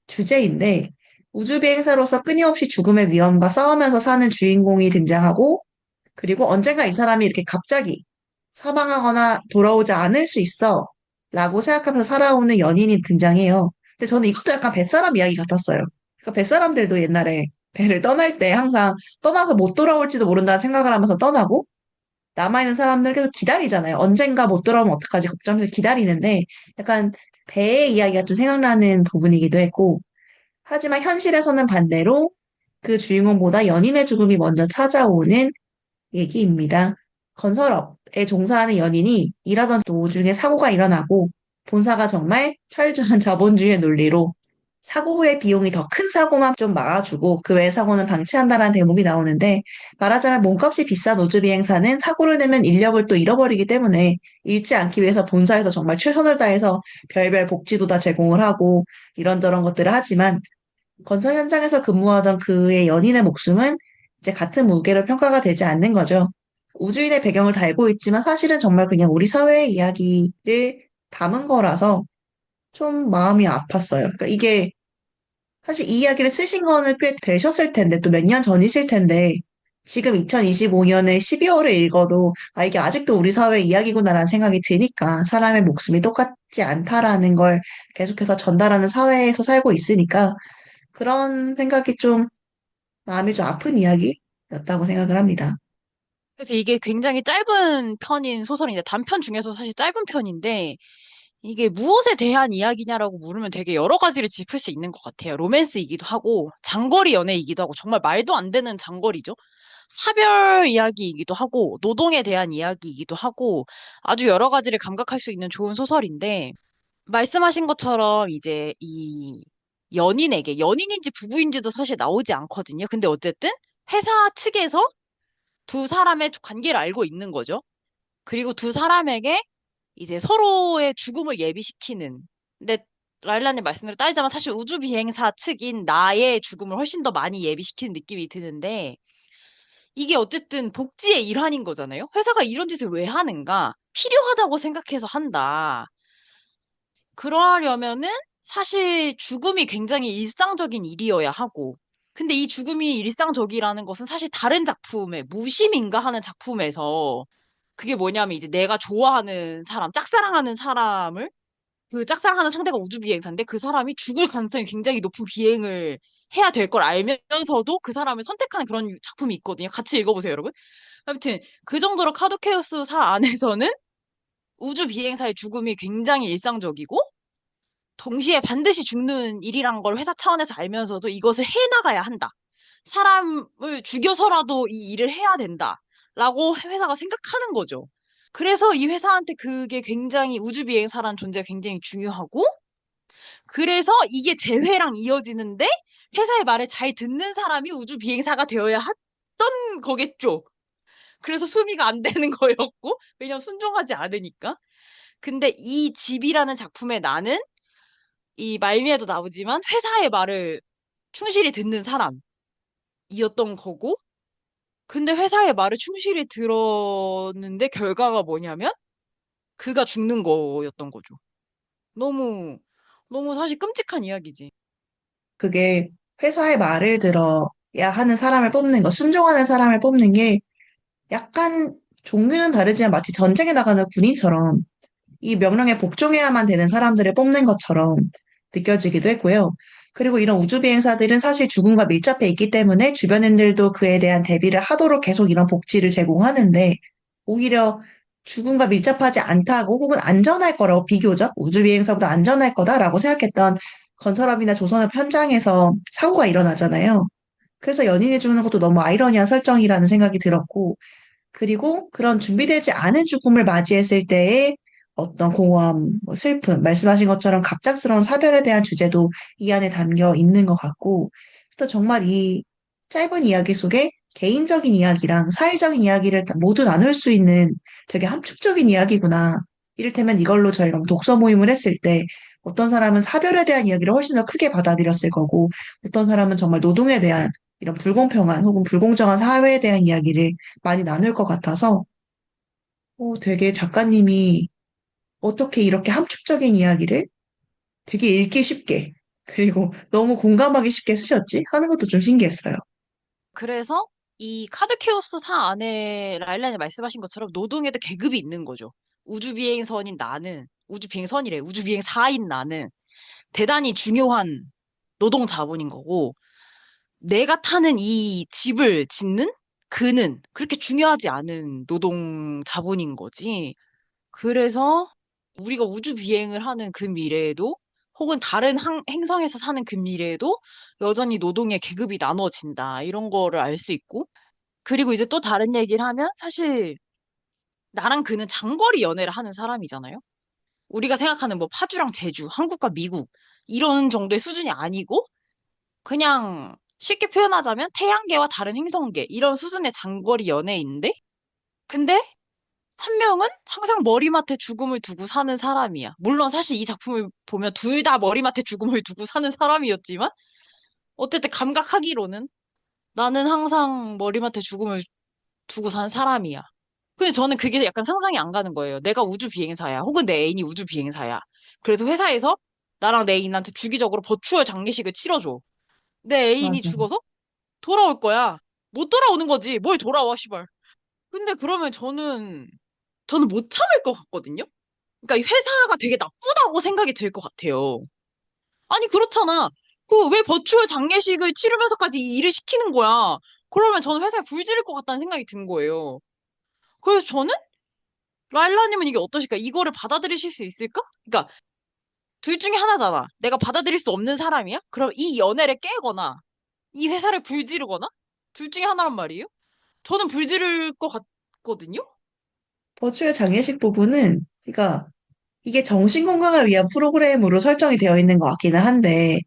주제인데, 우주비행사로서 끊임없이 죽음의 위험과 싸우면서 사는 주인공이 등장하고, 그리고 언젠가 이 사람이 이렇게 갑자기 사망하거나 돌아오지 않을 수 있어 라고 생각하면서 살아오는 연인이 등장해요. 근데 저는 이것도 약간 뱃사람 이야기 같았어요. 그러니까 뱃사람들도 옛날에 배를 떠날 때 항상 떠나서 못 돌아올지도 모른다는 생각을 하면서 떠나고, 남아있는 사람들 계속 기다리잖아요. 언젠가 못 돌아오면 어떡하지 걱정하면서 기다리는데, 약간 배의 이야기가 좀 생각나는 부분이기도 했고, 하지만 현실에서는 반대로 그 주인공보다 연인의 죽음이 먼저 찾아오는 얘기입니다. 건설업에 종사하는 연인이 일하던 도중에 사고가 일어나고, 본사가 정말 철저한 자본주의의 논리로 사고 후에 비용이 더 큰 사고만 좀 막아주고 그 외의 사고는 방치한다라는 대목이 나오는데, 말하자면 몸값이 비싼 우주비행사는 사고를 내면 인력을 또 잃어버리기 때문에 잃지 않기 위해서 본사에서 정말 최선을 다해서 별별 복지도 다 제공을 하고 이런저런 것들을 하지만, 건설 현장에서 근무하던 그의 연인의 목숨은 이제 같은 무게로 평가가 되지 않는 거죠. 우주인의 배경을 달고 있지만 사실은 정말 그냥 우리 사회의 이야기를 담은 거라서 좀 마음이 아팠어요. 그러니까 이게 사실 이 이야기를 쓰신 거는 꽤 되셨을 텐데, 또 몇 년 전이실 텐데, 지금 2025년에 12월을 읽어도, 아, 이게 아직도 우리 사회의 이야기구나라는 생각이 드니까, 사람의 목숨이 똑같지 않다라는 걸 계속해서 전달하는 사회에서 살고 있으니까, 그런 생각이 좀, 마음이 좀 아픈 이야기였다고 생각을 합니다.
그래서 이게 굉장히 짧은 편인 소설인데, 단편 중에서 사실 짧은 편인데, 이게 무엇에 대한 이야기냐라고 물으면 되게 여러 가지를 짚을 수 있는 것 같아요. 로맨스이기도 하고, 장거리 연애이기도 하고, 정말 말도 안 되는 장거리죠. 사별 이야기이기도 하고, 노동에 대한 이야기이기도 하고, 아주 여러 가지를 감각할 수 있는 좋은 소설인데, 말씀하신 것처럼 이제 이 연인에게, 연인인지 부부인지도 사실 나오지 않거든요. 근데 어쨌든 회사 측에서 두 사람의 관계를 알고 있는 거죠. 그리고 두 사람에게 이제 서로의 죽음을 예비시키는. 근데 라일라님 말씀대로 따지자면 사실 우주 비행사 측인 나의 죽음을 훨씬 더 많이 예비시키는 느낌이 드는데, 이게 어쨌든 복지의 일환인 거잖아요. 회사가 이런 짓을 왜 하는가? 필요하다고 생각해서 한다. 그러려면은 사실 죽음이 굉장히 일상적인 일이어야 하고, 근데 이 죽음이 일상적이라는 것은 사실 다른 작품에, 무심인가 하는 작품에서, 그게 뭐냐면 이제 내가 좋아하는 사람, 짝사랑하는 사람을, 그 짝사랑하는 상대가 우주비행사인데 그 사람이 죽을 가능성이 굉장히 높은 비행을 해야 될 걸 알면서도 그 사람을 선택하는 그런 작품이 있거든요. 같이 읽어보세요, 여러분. 아무튼 그 정도로 카드케오스 안에서는 우주비행사의 죽음이 굉장히 일상적이고, 동시에 반드시 죽는 일이란 걸 회사 차원에서 알면서도 이것을 해나가야 한다. 사람을 죽여서라도 이 일을 해야 된다. 라고 회사가 생각하는 거죠. 그래서 이 회사한테 그게 굉장히 우주비행사라는 존재가 굉장히 중요하고, 그래서 이게 재회랑 이어지는데 회사의 말을 잘 듣는 사람이 우주비행사가 되어야 했던 거겠죠. 그래서 수미가 안 되는 거였고, 왜냐면 순종하지 않으니까. 근데 이 집이라는 작품의 나는 이 말미에도 나오지만 회사의 말을 충실히 듣는 사람이었던 거고, 근데 회사의 말을 충실히 들었는데 결과가 뭐냐면 그가 죽는 거였던 거죠. 너무, 너무 사실 끔찍한 이야기지.
그게 회사의 말을 들어야 하는 사람을 뽑는 거, 순종하는 사람을 뽑는 게 약간 종류는 다르지만 마치 전쟁에 나가는 군인처럼 이 명령에 복종해야만 되는 사람들을 뽑는 것처럼 느껴지기도 했고요. 그리고 이런 우주 비행사들은 사실 죽음과 밀접해 있기 때문에 주변인들도 그에 대한 대비를 하도록 계속 이런 복지를 제공하는데, 오히려 죽음과 밀접하지 않다고 혹은 안전할 거라고, 비교적 우주 비행사보다 안전할 거다라고 생각했던 건설업이나 조선업 현장에서 사고가 일어나잖아요. 그래서 연인이 죽는 것도 너무 아이러니한 설정이라는 생각이 들었고, 그리고 그런 준비되지 않은 죽음을 맞이했을 때의 어떤 공허함, 뭐 슬픔, 말씀하신 것처럼 갑작스러운 사별에 대한 주제도 이 안에 담겨 있는 것 같고, 또 정말 이 짧은 이야기 속에 개인적인 이야기랑 사회적인 이야기를 모두 나눌 수 있는 되게 함축적인 이야기구나. 이를테면 이걸로 저희가 독서 모임을 했을 때 어떤 사람은 사별에 대한 이야기를 훨씬 더 크게 받아들였을 거고, 어떤 사람은 정말 노동에 대한 이런 불공평한 혹은 불공정한 사회에 대한 이야기를 많이 나눌 것 같아서 되게 작가님이 어떻게 이렇게 함축적인 이야기를 되게 읽기 쉽게 그리고 너무 공감하기 쉽게 쓰셨지? 하는 것도 좀 신기했어요.
그래서 이 카드케오스 사 안에 라일란이 말씀하신 것처럼 노동에도 계급이 있는 거죠. 우주비행선인 나는, 우주비행선이래, 우주비행사인 나는 대단히 중요한 노동 자본인 거고, 내가 타는 이 집을 짓는 그는 그렇게 중요하지 않은 노동 자본인 거지. 그래서 우리가 우주 비행을 하는 그 미래에도 혹은 다른 행성에서 사는 그 미래에도 여전히 노동의 계급이 나눠진다. 이런 거를 알 수 있고. 그리고 이제 또 다른 얘기를 하면 사실 나랑 그는 장거리 연애를 하는 사람이잖아요. 우리가 생각하는 뭐 파주랑 제주, 한국과 미국 이런 정도의 수준이 아니고 그냥 쉽게 표현하자면 태양계와 다른 행성계 이런 수준의 장거리 연애인데 근데 한 명은 항상 머리맡에 죽음을 두고 사는 사람이야. 물론 사실 이 작품을 보면 둘 다 머리맡에 죽음을 두고 사는 사람이었지만 어쨌든 감각하기로는 나는 항상 머리맡에 죽음을 두고 사는 사람이야. 근데 저는 그게 약간 상상이 안 가는 거예요. 내가 우주 비행사야. 혹은 내 애인이 우주 비행사야. 그래서 회사에서 나랑 내 애인한테 주기적으로 버추얼 장례식을 치러줘. 내 애인이
맞아.
죽어서 돌아올 거야. 못 돌아오는 거지. 뭘 돌아와, 시발. 근데 그러면 저는 못 참을 것 같거든요? 그러니까 이 회사가 되게 나쁘다고 생각이 들 것 같아요. 아니, 그렇잖아. 그 왜 버추얼 장례식을 치르면서까지 이 일을 시키는 거야? 그러면 저는 회사에 불지를 것 같다는 생각이 든 거예요. 그래서 저는 라일라님은 이게 어떠실까? 이거를 받아들이실 수 있을까? 그러니까 둘 중에 하나잖아. 내가 받아들일 수 없는 사람이야? 그럼 이 연애를 깨거나 이 회사를 불지르거나 둘 중에 하나란 말이에요? 저는 불지를 것 같거든요?
버추얼 장례식 부분은, 그러니까 이게 정신 건강을 위한 프로그램으로 설정이 되어 있는 것 같기는 한데,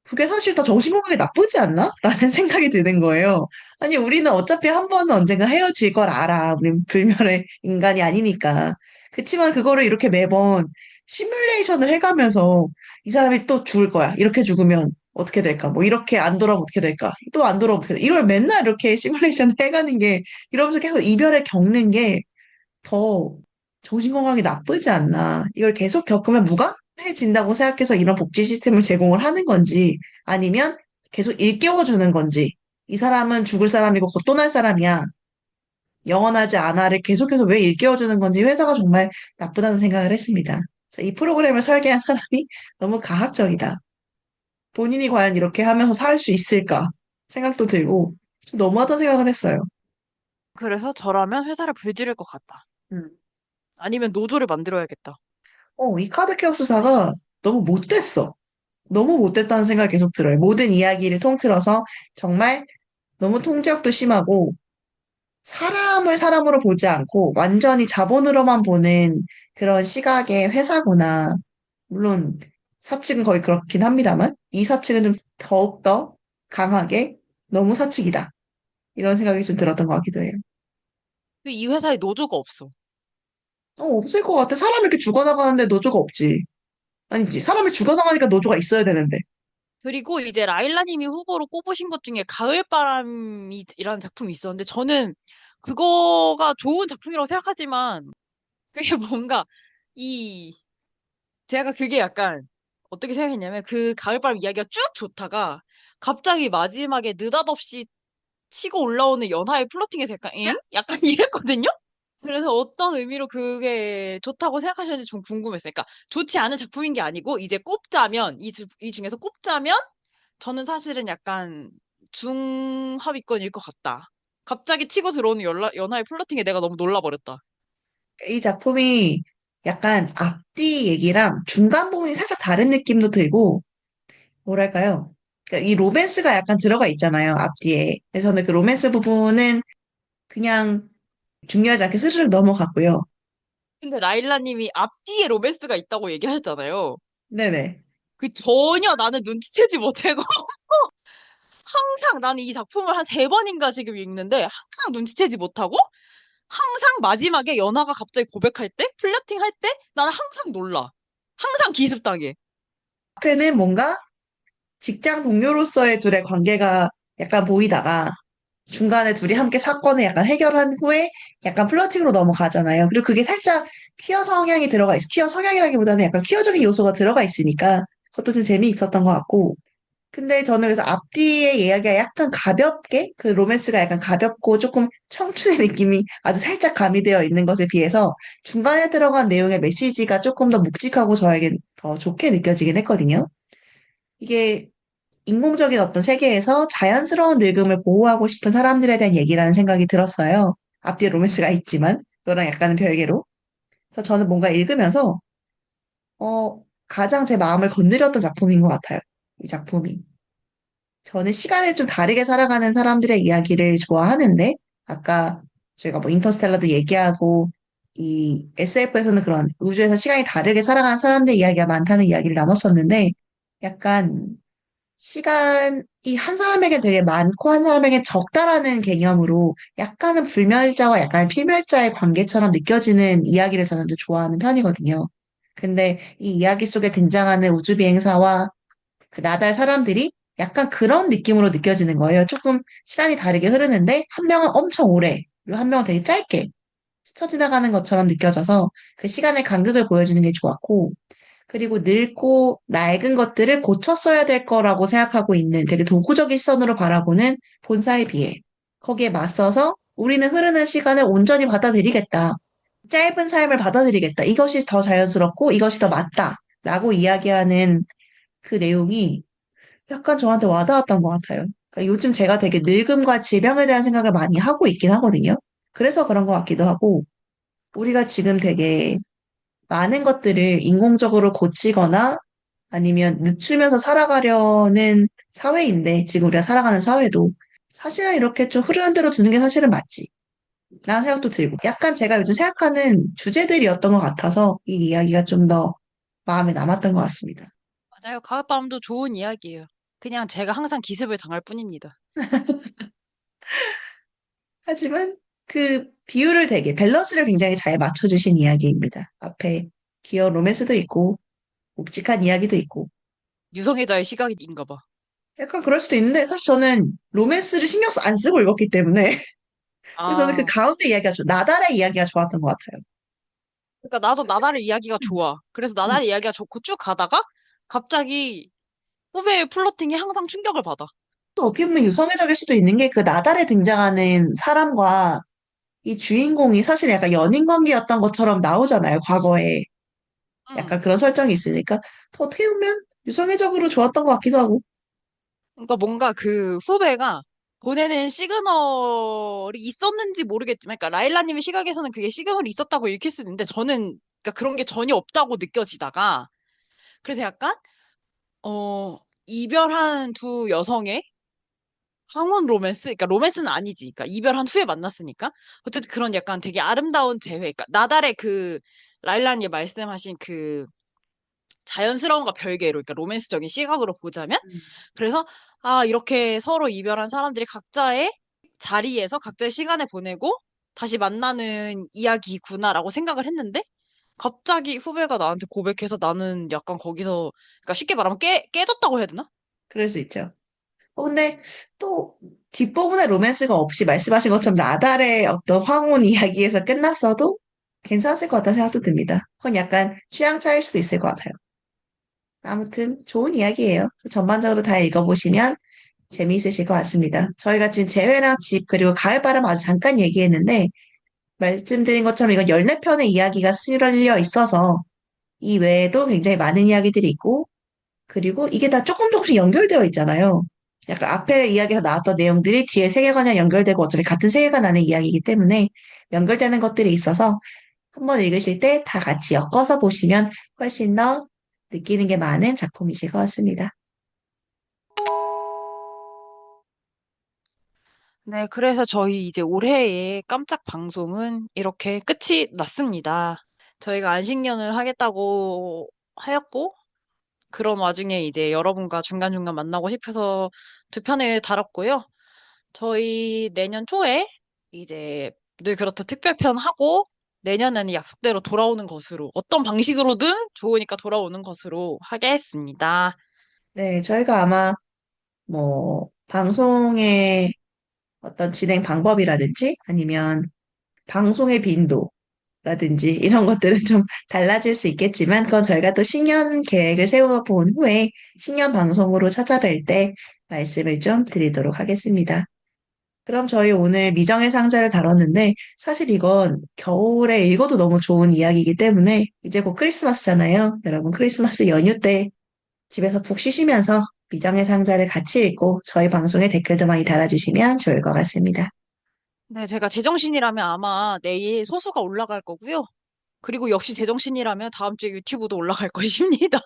그게 사실 더 정신건강에 나쁘지 않나? 라는 생각이 드는 거예요. 아니, 우리는 어차피 한 번은 언젠가 헤어질 걸 알아. 우린 불멸의 인간이 아니니까. 그치만 그거를 이렇게 매번 시뮬레이션을 해가면서 이 사람이 또 죽을 거야. 이렇게 죽으면 어떻게 될까? 뭐 이렇게 안 돌아오면 어떻게 될까? 또 안 돌아오면 어떻게 될까? 이걸 맨날 이렇게 시뮬레이션을 해가는 게 이러면서 계속 이별을 겪는 게 더 정신건강에 나쁘지 않나. 이걸 계속 겪으면 무감해진다고 생각해서 이런 복지 시스템을 제공을 하는 건지, 아니면 계속 일깨워주는 건지, 이 사람은 죽을 사람이고 곧 떠날 사람이야. 영원하지 않아를 계속해서 왜 일깨워주는 건지 회사가 정말 나쁘다는 생각을 했습니다. 그래서 이 프로그램을 설계한 사람이 너무 가학적이다. 본인이 과연 이렇게 하면서 살 수 있을까 생각도 들고, 좀 너무하다는 생각을 했어요.
그래서 저라면 회사를 불지를 것 같다.
음.
아니면 노조를 만들어야겠다.
이 카드 케어 수사가 너무 못됐어. 너무 못됐다는 생각이 계속 들어요. 모든 이야기를 통틀어서 정말 너무 통제력도 심하고 사람을 사람으로 보지 않고 완전히 자본으로만 보는 그런 시각의 회사구나. 물론 사측은 거의 그렇긴 합니다만 이 사측은 좀 더욱더 강하게 너무 사측이다. 이런 생각이 좀 들었던 것 같기도 해요.
근데 이 회사에 노조가 없어.
없을 것 같아. 사람이 이렇게 죽어나가는데 노조가 없지. 아니지. 사람이 죽어나가니까 노조가 있어야 되는데.
그리고 이제 라일라님이 후보로 꼽으신 것 중에 가을바람이라는 작품이 있었는데 저는 그거가 좋은 작품이라고 생각하지만 그게 뭔가 이 제가 그게 약간 어떻게 생각했냐면 그 가을바람 이야기가 쭉 좋다가 갑자기 마지막에 느닷없이 치고 올라오는 연하의 플러팅에서 약간 엥? 약간 이랬거든요? 그래서 어떤 의미로 그게 좋다고 생각하시는지 좀 궁금했어요. 그러니까 좋지 않은 작품인 게 아니고 이제 꼽자면 이 중에서 꼽자면 저는 사실은 약간 중하위권일 것 같다. 갑자기 치고 들어오는 연하의 플러팅에 내가 너무 놀라버렸다.
이 작품이 약간 앞뒤 얘기랑 중간 부분이 살짝 다른 느낌도 들고, 뭐랄까요? 그러니까 이 로맨스가 약간 들어가 있잖아요, 앞뒤에. 그래서 저는 그 로맨스 부분은 그냥 중요하지 않게 스르륵 넘어갔고요.
근데 라일라님이 앞뒤에 로맨스가 있다고 얘기하셨잖아요.
네네.
그 전혀 나는 눈치채지 못하고 항상 나는 이 작품을 한 세 번인가 지금 읽는데 항상 눈치채지 못하고 항상 마지막에 연하가 갑자기 고백할 때, 플러팅 할 때 나는 항상 놀라. 항상 기습당해.
앞에는 뭔가 직장 동료로서의 둘의 관계가 약간 보이다가 중간에 둘이 함께 사건을 약간 해결한 후에 약간 플러팅으로 넘어가잖아요. 그리고 그게 살짝 퀴어 성향이 들어가 있어. 퀴어 성향이라기보다는 약간 퀴어적인 요소가 들어가 있으니까 그것도 좀 재미있었던 것 같고. 근데 저는 그래서 앞뒤의 이야기가 약간 가볍게, 그 로맨스가 약간 가볍고 조금 청춘의 느낌이 아주 살짝 가미되어 있는 것에 비해서 중간에 들어간 내용의 메시지가 조금 더 묵직하고 저에겐 더 좋게 느껴지긴 했거든요. 이게 인공적인 어떤 세계에서 자연스러운 늙음을 보호하고 싶은 사람들에 대한 얘기라는 생각이 들었어요. 앞뒤에 로맨스가 있지만, 그거랑 약간은 별개로. 그래서 저는 뭔가 읽으면서, 가장 제 마음을 건드렸던 작품인 것 같아요. 이 작품이. 저는 시간을 좀 다르게 살아가는 사람들의 이야기를 좋아하는데, 아까 저희가 뭐 인터스텔라도 얘기하고, 이 SF에서는 그런 우주에서 시간이 다르게 살아가는 사람들의 이야기가 많다는 이야기를 나눴었는데, 약간 시간이 한 사람에게 되게 많고 한 사람에게 적다라는 개념으로 약간은 불멸자와 약간 필멸자의 관계처럼 느껴지는 이야기를 저는 좀 좋아하는 편이거든요. 근데 이 이야기 속에 등장하는 우주 비행사와 그 나달 사람들이 약간 그런 느낌으로 느껴지는 거예요. 조금 시간이 다르게 흐르는데 한 명은 엄청 오래, 그리고 한 명은 되게 짧게 스쳐 지나가는 것처럼 느껴져서 그 시간의 간극을 보여주는 게 좋았고, 그리고 늙고 낡은 것들을 고쳤어야 될 거라고 생각하고 있는 되게 도구적인 시선으로 바라보는 본사에 비해 거기에 맞서서 우리는 흐르는 시간을 온전히 받아들이겠다. 짧은 삶을 받아들이겠다. 이것이 더 자연스럽고 이것이 더 맞다. 라고 이야기하는 그 내용이 약간 저한테 와닿았던 것 같아요. 그러니까 요즘 제가 되게 늙음과 질병에 대한 생각을 많이 하고 있긴 하거든요. 그래서 그런 것 같기도 하고, 우리가 지금 되게 많은 것들을 인공적으로 고치거나 아니면 늦추면서 살아가려는 사회인데, 지금 우리가 살아가는 사회도 사실은 이렇게 좀 흐르는 대로 두는 게 사실은 맞지. 라는 생각도 들고, 약간 제가 요즘 생각하는 주제들이었던 것 같아서 이 이야기가 좀 더 마음에 남았던 것 같습니다.
맞아요. 가을바람도 좋은 이야기예요. 그냥 제가 항상 기습을 당할 뿐입니다.
하지만 그 비율을 되게, 밸런스를 굉장히 잘 맞춰주신 이야기입니다. 앞에 귀여운 로맨스도 있고, 묵직한 이야기도 있고,
유성애자의 시각인가 봐.
약간 그럴 수도 있는데, 사실 저는 로맨스를 신경 안 쓰고 읽었기 때문에, 그래서 저는 그
아,
가운데 이야기가 나달의 이야기가 좋았던 것 같아요.
그러니까 나도 나달의 이야기가 좋아. 그래서
음.
나달의 이야기가 좋고 쭉 가다가 갑자기 후배의 플러팅에 항상 충격을 받아.
또 어떻게 보면 유성애적일 수도 있는 게 그 나달에 등장하는 사람과 이 주인공이 사실 약간 연인 관계였던 것처럼 나오잖아요, 과거에.
응.
약간 그런 설정이 있으니까. 또 어떻게 보면 유성애적으로 좋았던 것 같기도 하고.
그러니까 뭔가 그 후배가 보내는 시그널이 있었는지 모르겠지만, 그러니까 라일라님의 시각에서는 그게 시그널이 있었다고 읽힐 수도 있는데, 저는 그러니까 그런 게 전혀 없다고 느껴지다가, 그래서 약간 어 이별한 두 여성의 황혼 로맨스? 그러니까 로맨스는 아니지. 그러니까 이별한 후에 만났으니까. 어쨌든 그런 약간 되게 아름다운 재회. 그러니까 나달의 그 라일란이 말씀하신 그 자연스러움과 별개로, 그러니까 로맨스적인 시각으로 보자면,
음.
그래서 아, 이렇게 서로 이별한 사람들이 각자의 자리에서 각자의 시간을 보내고 다시 만나는 이야기구나라고 생각을 했는데, 갑자기 후배가 나한테 고백해서 나는 약간 거기서, 그러니까 쉽게 말하면 깨졌다고 해야 되나?
그럴 수 있죠. 근데 또 뒷부분에 로맨스가 없이 말씀하신 것처럼 나달의 어떤 황혼 이야기에서 끝났어도 괜찮았을 것 같다는 생각도 듭니다. 그건 약간 취향 차일 수도 있을 것 같아요. 아무튼 좋은 이야기예요. 전반적으로 다 읽어보시면 재미있으실 것 같습니다. 저희가 지금 재회랑 집 그리고 가을바람 아주 잠깐 얘기했는데 말씀드린 것처럼 이건 14편의 이야기가 실려 있어서 이 외에도 굉장히 많은 이야기들이 있고 그리고 이게 다 조금 조금씩 연결되어 있잖아요. 약간 앞에 이야기에서 나왔던 내용들이 뒤에 세계관이랑 연결되고 어차피 같은 세계관 안의 이야기이기 때문에 연결되는 것들이 있어서 한번 읽으실 때 다 같이 엮어서 보시면 훨씬 더 느끼는 게 많은 작품이실 것 같습니다.
네, 그래서 저희 이제 올해의 깜짝 방송은 이렇게 끝이 났습니다. 저희가 안식년을 하겠다고 하였고, 그런 와중에 이제 여러분과 중간중간 만나고 싶어서 두 편을 달았고요. 저희 내년 초에 이제 늘 그렇듯 특별편 하고, 내년에는 약속대로 돌아오는 것으로, 어떤 방식으로든 좋으니까 돌아오는 것으로 하겠습니다.
네, 저희가 아마 뭐 방송의 어떤 진행 방법이라든지 아니면 방송의 빈도라든지 이런 것들은 좀 달라질 수 있겠지만 그건 저희가 또 신년 계획을 세워본 후에 신년 방송으로 찾아뵐 때 말씀을 좀 드리도록 하겠습니다. 그럼 저희 오늘 미정의 상자를 다뤘는데 사실 이건 겨울에 읽어도 너무 좋은 이야기이기 때문에 이제 곧 크리스마스잖아요. 여러분 크리스마스 연휴 때 집에서 푹 쉬시면서 미정의 상자를 같이 읽고 저희 방송에 댓글도 많이 달아주시면 좋을 것 같습니다.
네, 제가 제정신이라면 아마 내일 소수가 올라갈 거고요. 그리고 역시 제정신이라면 다음 주에 유튜브도 올라갈 것입니다.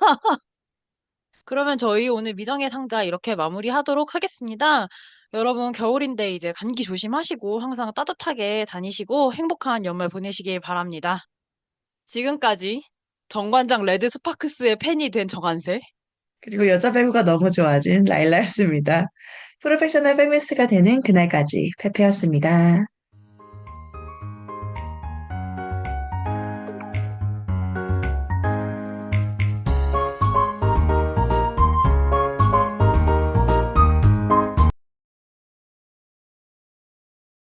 그러면 저희 오늘 미정의 상자 이렇게 마무리하도록 하겠습니다. 여러분, 겨울인데 이제 감기 조심하시고 항상 따뜻하게 다니시고 행복한 연말 보내시길 바랍니다. 지금까지 정관장 레드 스파크스의 팬이 된 정한세.
그리고 여자 배우가 너무 좋아진 라일라였습니다. 프로페셔널 페미니스트가 되는 그날까지 페페였습니다.